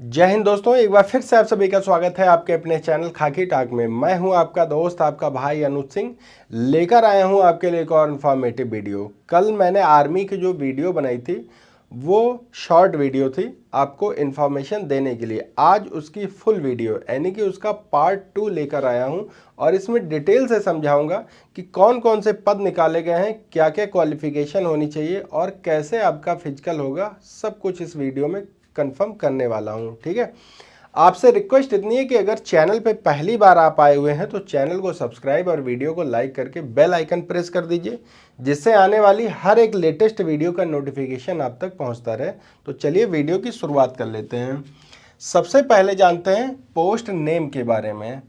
जय हिंद दोस्तों, एक बार फिर से आप सभी का स्वागत है आपके अपने चैनल खाकी टाक में। मैं हूं आपका दोस्त, आपका भाई अनुज सिंह, लेकर आया हूं आपके लिए एक और इन्फॉर्मेटिव वीडियो। कल मैंने आर्मी की जो वीडियो बनाई थी वो शॉर्ट वीडियो थी आपको इन्फॉर्मेशन देने के लिए। आज उसकी फुल वीडियो यानी कि उसका पार्ट 2 लेकर आया हूं और इसमें डिटेल से समझाऊंगा कि कौन कौन से पद निकाले गए हैं, क्या क्या क्वालिफिकेशन होनी चाहिए और कैसे आपका फिजिकल होगा। सब कुछ इस वीडियो में कंफर्म करने वाला हूं। ठीक है, आपसे रिक्वेस्ट इतनी है कि अगर चैनल पे पहली बार आप आए हुए हैं तो चैनल को सब्सक्राइब और वीडियो को लाइक करके बेल आइकन प्रेस कर दीजिए, जिससे आने वाली हर एक लेटेस्ट वीडियो का नोटिफिकेशन आप तक पहुंचता रहे। तो चलिए वीडियो की शुरुआत कर लेते हैं। सबसे पहले जानते हैं पोस्ट नेम के बारे में।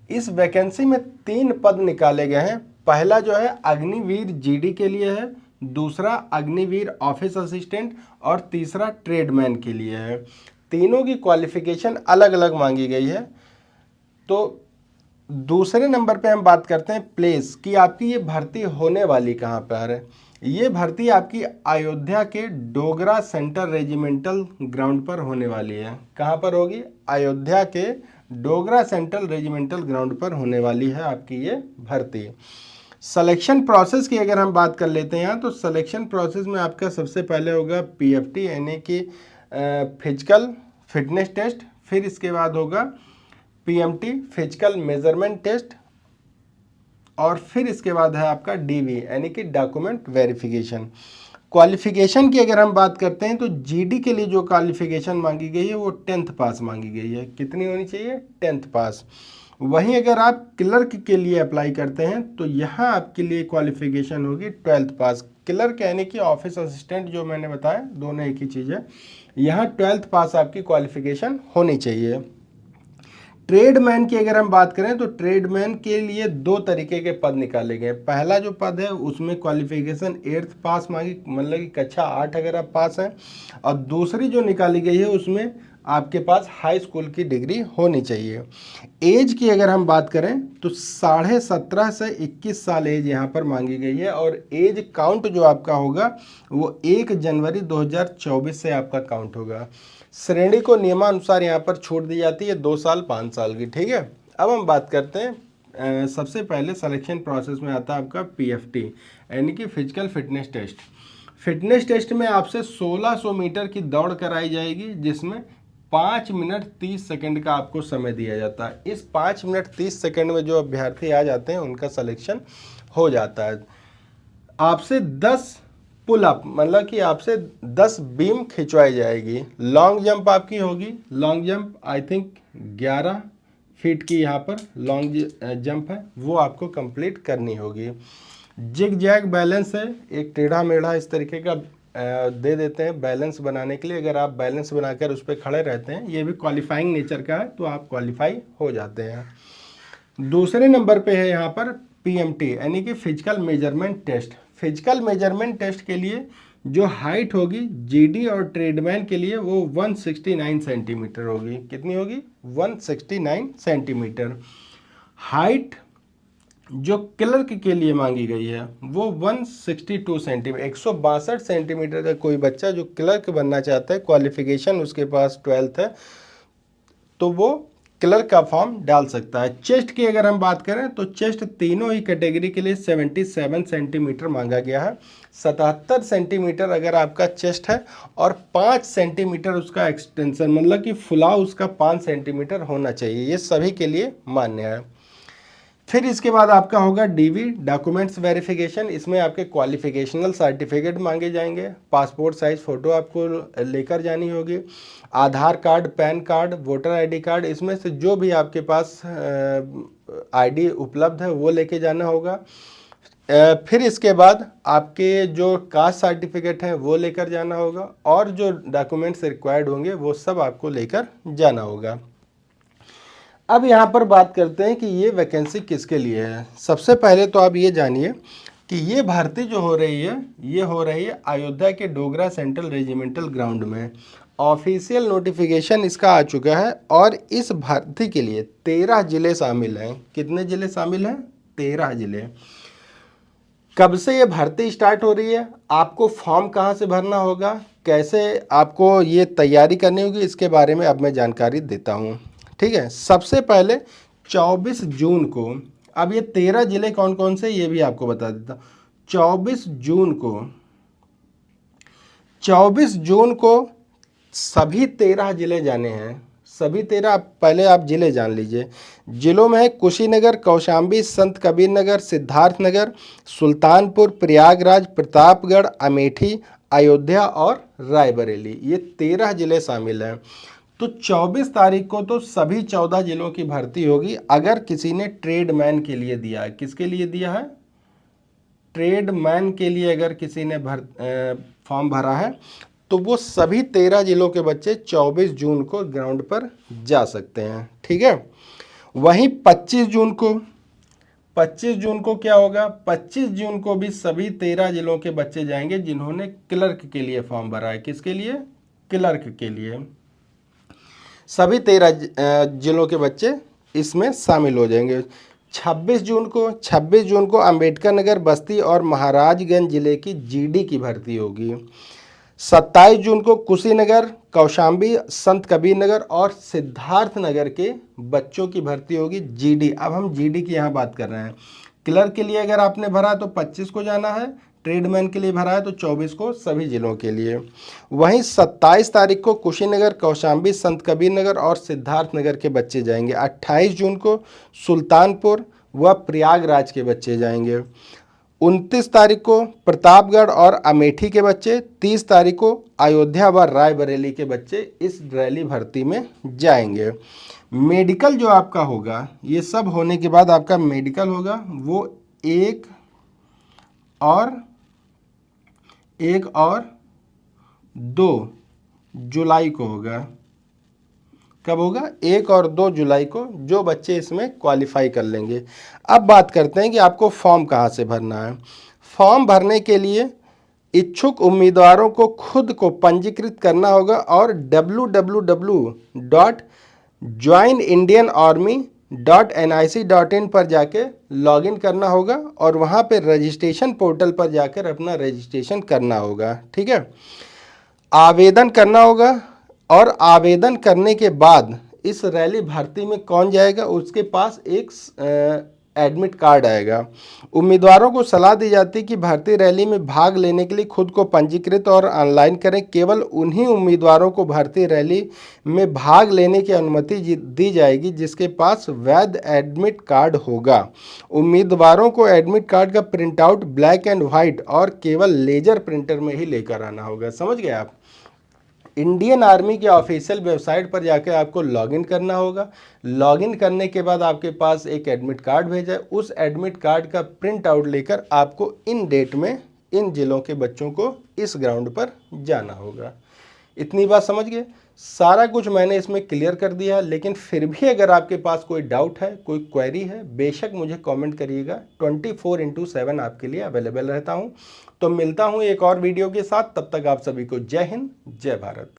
इस वैकेंसी में 3 पद निकाले गए हैं। पहला जो है अग्निवीर जीडी के लिए है, दूसरा अग्निवीर ऑफिस असिस्टेंट और तीसरा ट्रेडमैन के लिए है। तीनों की क्वालिफिकेशन अलग अलग मांगी गई है। तो दूसरे नंबर पे हम बात करते हैं प्लेस कि आपकी ये भर्ती होने वाली कहाँ पर है। ये भर्ती आपकी अयोध्या के डोगरा सेंटर रेजिमेंटल ग्राउंड पर होने वाली है। कहाँ पर होगी? अयोध्या के डोगरा सेंट्रल रेजिमेंटल ग्राउंड पर होने वाली है आपकी ये भर्ती। सिलेक्शन प्रोसेस की अगर हम बात कर लेते हैं यहाँ, तो सिलेक्शन प्रोसेस में आपका सबसे पहले होगा पीएफटी यानी कि फिजिकल फिटनेस टेस्ट, फिर इसके बाद होगा पीएमटी फिजिकल मेजरमेंट टेस्ट, और फिर इसके बाद है आपका डीवी यानी कि डॉक्यूमेंट वेरिफिकेशन। क्वालिफिकेशन की अगर हम बात करते हैं तो जीडी के लिए जो क्वालिफिकेशन मांगी गई है वो 10th पास मांगी गई है। कितनी होनी चाहिए? 10th पास। वहीं अगर आप क्लर्क के लिए अप्लाई करते हैं तो यहाँ आपके लिए क्वालिफिकेशन होगी 12th पास। क्लर्क यानी कि ऑफिस असिस्टेंट जो मैंने बताया, दोनों एक ही चीज़ है। यहाँ 12th पास आपकी क्वालिफिकेशन होनी चाहिए। ट्रेडमैन की अगर हम बात करें तो ट्रेडमैन के लिए 2 तरीके के पद निकाले गए। पहला जो पद है उसमें क्वालिफिकेशन 8th पास मांगी, मतलब कि कक्षा 8 अगर आप पास हैं, और दूसरी जो निकाली गई है उसमें आपके पास हाई स्कूल की डिग्री होनी चाहिए। एज की अगर हम बात करें तो 17.5 से 21 साल एज यहाँ पर मांगी गई है, और एज काउंट जो आपका होगा वो 1 जनवरी 2024 से आपका काउंट होगा। श्रेणी को नियमानुसार यहाँ पर छूट दी जाती है 2 साल 5 साल की। ठीक है, अब हम बात करते हैं सबसे पहले सिलेक्शन प्रोसेस में आता है आपका पीएफटी यानी कि physical fitness test. Fitness test में आपसे 1600 मीटर की दौड़ कराई जाएगी, जिसमें 5 मिनट 30 सेकंड का आपको समय दिया जाता है। इस 5 मिनट 30 सेकंड में जो अभ्यर्थी आ जाते हैं उनका सिलेक्शन हो जाता है। आपसे 10 पुल अप, मतलब कि आपसे 10 बीम खिंचवाई जाएगी। लॉन्ग जंप आपकी होगी, long jump I think 11 feet की यहाँ पर लॉन्ग जंप है, वो आपको कंप्लीट करनी होगी। जिग जैग बैलेंस है, एक टेढ़ा मेढ़ा इस तरीके का दे देते हैं बैलेंस बनाने के लिए। अगर आप बैलेंस बनाकर उस पर खड़े रहते हैं, ये भी क्वालिफाइंग नेचर का है, तो आप क्वालिफाई हो जाते हैं। दूसरे नंबर पे है यहाँ पर पीएमटी यानी कि physical measurement test. Physical measurement test के लिए जो हाइट होगी जीडी और ट्रेडमैन के लिए वो 169 सेंटीमीटर होगी। कितनी होगी? 169 सेंटीमीटर। हाइट जो क्लर्क के लिए मांगी गई है वो 162 सेंटीमीटर, 162 सेंटीमीटर का कोई बच्चा जो क्लर्क बनना चाहता है, क्वालिफिकेशन उसके पास 12th है, तो वो क्लर्क का फॉर्म डाल सकता है। चेस्ट की अगर हम बात करें तो चेस्ट तीनों ही कैटेगरी के लिए 77 सेंटीमीटर मांगा गया है। 77 सेंटीमीटर अगर आपका चेस्ट है और 5 सेंटीमीटर उसका एक्सटेंशन, मतलब कि फुलाव उसका 5 सेंटीमीटर होना चाहिए। ये सभी के लिए मान्य है। फिर इसके बाद आपका होगा डीवी डॉक्यूमेंट्स वेरिफिकेशन। इसमें आपके क्वालिफिकेशनल सर्टिफिकेट मांगे जाएंगे, पासपोर्ट साइज फ़ोटो आपको लेकर जानी होगी, Aadhaar card, PAN card, voter ID card, इसमें से जो भी आपके पास आईडी उपलब्ध है वो लेके जाना होगा। फिर इसके बाद आपके जो कास्ट सर्टिफिकेट हैं वो लेकर जाना होगा, और जो डॉक्यूमेंट्स रिक्वायर्ड होंगे वो सब आपको लेकर जाना होगा। अब यहाँ पर बात करते हैं कि ये वैकेंसी किसके लिए है। सबसे पहले तो आप ये जानिए कि ये भर्ती जो हो रही है ये हो रही है अयोध्या के डोगरा सेंट्रल रेजिमेंटल ग्राउंड में। ऑफिशियल नोटिफिकेशन इसका आ चुका है, और इस भर्ती के लिए 13 जिले शामिल हैं। कितने जिले शामिल हैं? 13 जिले। कब से ये भर्ती स्टार्ट हो रही है, आपको फॉर्म कहाँ से भरना होगा, कैसे आपको ये तैयारी करनी होगी, इसके बारे में अब मैं जानकारी देता हूँ। ठीक है, सबसे पहले 24 जून को, अब ये 13 जिले कौन कौन से ये भी आपको बता देता हूँ। 24 जून को सभी 13 जिले जाने हैं, सभी 13। पहले आप जिले जान लीजिए। जिलों में है कुशीनगर, कौशाम्बी, संत कबीर नगर, सिद्धार्थनगर, सुल्तानपुर, प्रयागराज, प्रतापगढ़, अमेठी, अयोध्या और रायबरेली, ये 13 जिले शामिल हैं। तो 24 तारीख को तो सभी 14 जिलों की भर्ती होगी। अगर किसी ने ट्रेडमैन के लिए दिया है, किसके लिए दिया है, ट्रेडमैन के लिए अगर किसी ने फॉर्म भरा है तो वो सभी 13 जिलों के बच्चे 24 जून को ग्राउंड पर जा सकते हैं। ठीक है, वहीं 25 जून को क्या होगा, 25 जून को भी सभी 13 जिलों के बच्चे जाएंगे जिन्होंने क्लर्क के लिए फॉर्म भरा है। किसके लिए, क्लर्क के लिए। सभी 13 जिलों के बच्चे इसमें शामिल हो जाएंगे। 26 जून को अंबेडकर नगर, बस्ती और महाराजगंज जिले की जीडी की भर्ती होगी। 27 जून को कुशीनगर, कौशाम्बी, संत कबीर नगर और सिद्धार्थ नगर के बच्चों की भर्ती होगी, जीडी। अब हम जीडी की यहाँ बात कर रहे हैं। क्लर्क के लिए अगर आपने भरा तो 25 को जाना है, ट्रेडमैन के लिए भरा है तो 24 को सभी जिलों के लिए। वहीं 27 तारीख को कुशीनगर, कौशाम्बी, संत कबीर नगर और सिद्धार्थ नगर के बच्चे जाएंगे। 28 जून को सुल्तानपुर व प्रयागराज के बच्चे जाएंगे। 29 तारीख को प्रतापगढ़ और अमेठी के बच्चे, 30 तारीख को अयोध्या व रायबरेली के बच्चे इस रैली भर्ती में जाएंगे। मेडिकल जो आपका होगा, ये सब होने के बाद आपका मेडिकल होगा, वो 1 और 2 जुलाई को होगा। कब होगा, 1 और 2 जुलाई को, जो बच्चे इसमें क्वालिफाई कर लेंगे। अब बात करते हैं कि आपको फॉर्म कहाँ से भरना है। फॉर्म भरने के लिए इच्छुक उम्मीदवारों को खुद को पंजीकृत करना होगा और www.joinindianarmy.nic.in पर जाके लॉगिन करना होगा और वहाँ पे रजिस्ट्रेशन पोर्टल पर जाकर अपना रजिस्ट्रेशन करना होगा। ठीक है, आवेदन करना होगा और आवेदन करने के बाद इस रैली भर्ती में कौन जाएगा, उसके पास एक एडमिट कार्ड आएगा। उम्मीदवारों को सलाह दी जाती है कि भर्ती रैली में भाग लेने के लिए खुद को पंजीकृत और ऑनलाइन करें। केवल उन्हीं उम्मीदवारों को भर्ती रैली में भाग लेने की अनुमति दी जाएगी जिसके पास वैध एडमिट कार्ड होगा। उम्मीदवारों को एडमिट कार्ड का print out black and white और केवल लेजर प्रिंटर में ही लेकर आना होगा। समझ गए आप। इंडियन आर्मी के ऑफिशियल वेबसाइट पर जाकर आपको लॉगिन करना होगा। लॉगिन करने के बाद आपके पास एक एडमिट कार्ड भेजा है, उस एडमिट कार्ड का प्रिंट आउट लेकर आपको इन डेट में इन जिलों के बच्चों को इस ग्राउंड पर जाना होगा। इतनी बात समझ गए। सारा कुछ मैंने इसमें क्लियर कर दिया है, लेकिन फिर भी अगर आपके पास कोई डाउट है, कोई क्वेरी है, बेशक मुझे कमेंट करिएगा। 24/7 आपके लिए अवेलेबल रहता हूं। तो मिलता हूं एक और वीडियो के साथ, तब तक आप सभी को जय हिंद, जय भारत।